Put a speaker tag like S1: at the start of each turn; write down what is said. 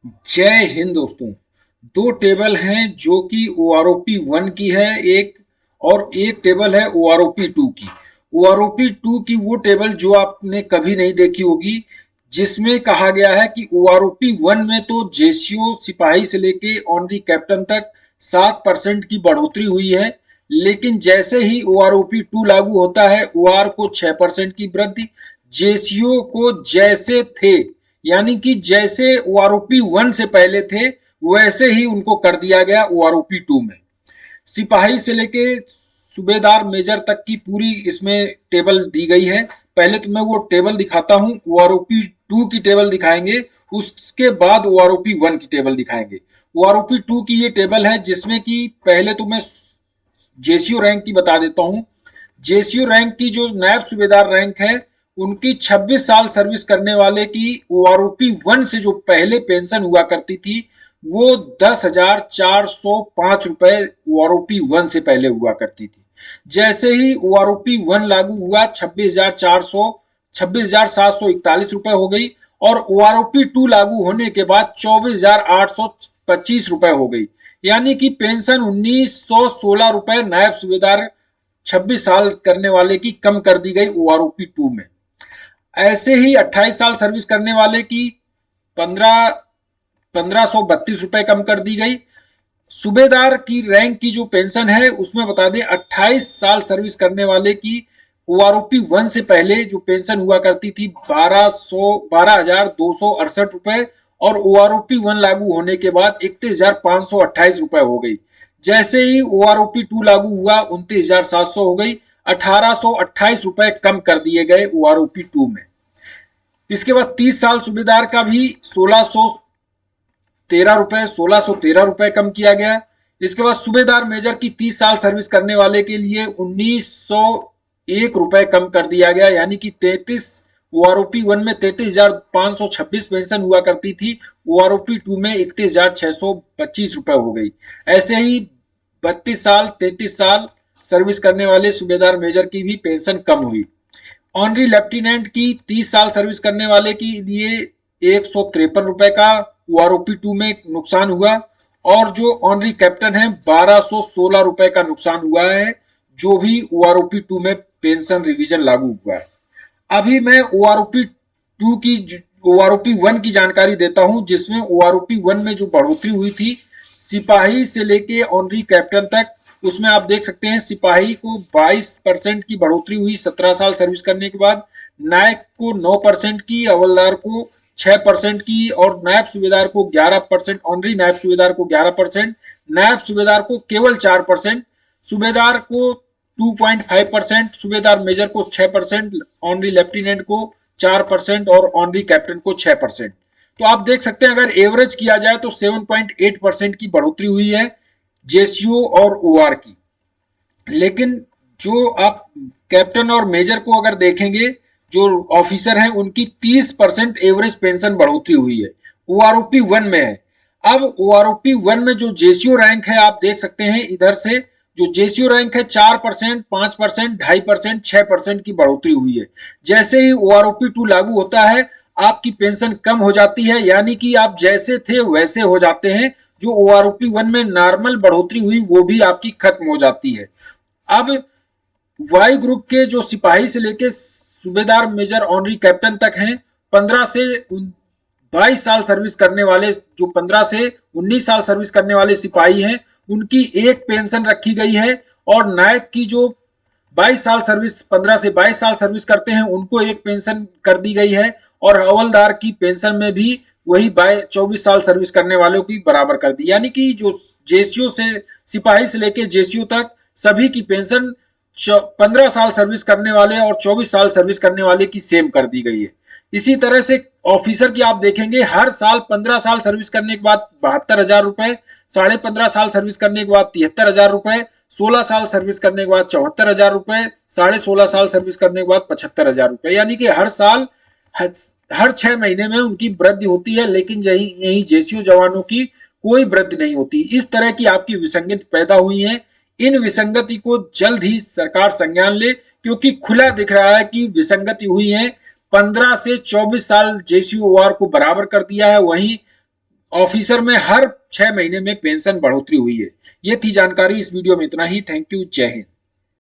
S1: जय हिंद दोस्तों। दो टेबल हैं जो कि ओआरओपी 1 की है एक, और एक टेबल है ओआरओपी 2 की। ओआरओपी 2 की वो टेबल जो आपने कभी नहीं देखी होगी, जिसमें कहा गया है कि ओआरओपी 1 में तो जेसीओ सिपाही से लेके ऑनरी कैप्टन तक 7% की बढ़ोतरी हुई है, लेकिन जैसे ही ओआरओपी 2 लागू होता है ओआर को 6% की वृद्धि, जेसीओ को जैसे थे, यानी कि जैसे ओआरओपी 1 से पहले थे वैसे ही उनको कर दिया गया ओआरओपी 2 में। सिपाही से लेके सूबेदार मेजर तक की पूरी इसमें टेबल दी गई है। पहले तो मैं वो टेबल दिखाता हूं, ओआरओपी 2 की टेबल दिखाएंगे, उसके बाद ओआरओपी 1 की टेबल दिखाएंगे। ओआरओपी 2 की ये टेबल है जिसमें कि पहले तो मैं जेसीओ रैंक की बता देता हूं। जेसीओ रैंक की जो नायब सूबेदार रैंक है, उनकी 26 साल सर्विस करने वाले की ओआरओपी 1 से जो पहले पेंशन हुआ करती थी वो 10,405 रुपए ओआरओपी 1 से पहले हुआ करती थी। जैसे ही ओआरओपी 1 लागू हुआ 26,741 रुपए हो गई, और ओआरओपी 2 लागू होने के बाद 24,825 रुपए हो गई। यानी कि पेंशन 1,916 रुपए नायब सूबेदार 26 साल करने वाले की कम कर दी गई ओआरओपी 2 में। ऐसे ही 28 साल सर्विस करने वाले की 1532 रुपए कम कर दी गई। सूबेदार की रैंक की जो पेंशन है उसमें बता दें 28 साल सर्विस करने वाले की ओआरओपी 1 से पहले जो पेंशन हुआ करती थी 12,268 रुपए, और ओआरओपी 1 लागू होने के बाद 31,528 रुपए हो गई। जैसे ही ओआरओपी 2 लागू हुआ 29,700 हो गई। 1,828 रुपए कम कर दिए गए ओआरओपी 2 में। इसके बाद 30 साल सूबेदार का भी 1,613 रुपए कम किया गया। इसके बाद सूबेदार मेजर की 30 साल सर्विस करने वाले के लिए 1,901 रुपए कम कर दिया गया, यानी कि 33, ओआरओपी 1 में 33,526 पेंशन हुआ करती थी, ओआरओपी 2 में 31,625 रुपए हो गई। ऐसे ही 32 साल 33 साल सर्विस करने वाले सूबेदार मेजर की भी पेंशन कम हुई। ऑनरी लेफ्टिनेंट की 30 साल सर्विस करने वाले के लिए 153 रुपए का ओआरओपी 2 में नुकसान हुआ, और जो ऑनरी कैप्टन है 1,216 रुपए का नुकसान हुआ है, जो भी ओआरओपी 2 में पेंशन रिवीजन लागू हुआ है। अभी मैं ओआरओपी 2 की ओआरओपी 1 की जानकारी देता हूं, जिसमें ओआरओपी 1 में जो बढ़ोतरी हुई थी सिपाही से लेके ऑनरी कैप्टन तक, उसमें आप देख सकते हैं सिपाही को 22% की बढ़ोतरी हुई 17 साल सर्विस करने के बाद, नायक को 9% की, हवलदार को 6% की, और नायब सूबेदार को 11%, ऑनरी नायब सूबेदार को 11%, नायब सूबेदार को केवल 4%, सूबेदार को 2.5%, सूबेदार मेजर को 6%, ऑनरी लेफ्टिनेंट को 4% और ऑनरी कैप्टन को 6%। तो आप देख सकते हैं अगर एवरेज किया जाए तो 7.8% की बढ़ोतरी हुई है जेसीओ और ओआर की। लेकिन जो आप कैप्टन और मेजर को अगर देखेंगे, जो ऑफिसर हैं उनकी 30% एवरेज पेंशन बढ़ोतरी हुई है, ओआरओपी 1 में है। अब ओआरओपी 1 में जो जेसीओ रैंक है आप देख सकते हैं इधर से, जो जेसीओ रैंक है 4%, 5%, 2.5%, 6% की बढ़ोतरी हुई है। जैसे ही ओआरओपी 2 लागू होता है आपकी पेंशन कम हो जाती है, यानी कि आप जैसे थे वैसे हो जाते हैं। जो ओआरओपी 1 में नॉर्मल बढ़ोतरी हुई वो भी आपकी खत्म हो जाती है। अब वाई ग्रुप के जो सिपाही से लेके सूबेदार मेजर ऑनरी कैप्टन तक हैं, 15 से 22 साल सर्विस करने वाले, जो 15 से 19 साल सर्विस करने वाले सिपाही हैं उनकी एक पेंशन रखी गई है, और नायक की जो 22 साल सर्विस 15 से 22 साल सर्विस करते हैं उनको एक पेंशन कर दी गई है, और हवलदार की पेंशन में भी वही 24 साल सर्विस करने वालों की बराबर कर दी। यानी कि जो जेसीओ से सिपाही से लेके जेसीओ तक सभी की पेंशन 15 साल सर्विस करने वाले और 24 साल सर्विस करने वाले की सेम कर दी गई है। इसी तरह से ऑफिसर की आप देखेंगे हर साल 15 साल सर्विस करने के बाद 72,000 रुपए, 15.5 साल सर्विस करने के बाद 73,000 रुपए, 16 साल सर्विस करने के बाद 74,000 रुपए, 16.5 साल सर्विस करने के बाद 75,000 रुपए। यानी कि हर साल हर 6 महीने में उनकी वृद्धि होती है, लेकिन यही जेसीओ जवानों की कोई वृद्धि नहीं होती। इस तरह की आपकी विसंगति पैदा हुई है। इन विसंगति को जल्द ही सरकार संज्ञान ले, क्योंकि खुला दिख रहा है कि विसंगति हुई है। 15 से 24 साल जेसीओ वार को बराबर कर दिया है, वहीं ऑफिसर में हर 6 महीने में पेंशन बढ़ोतरी हुई है। ये थी जानकारी, इस वीडियो में इतना ही। थैंक यू, जय हिंद।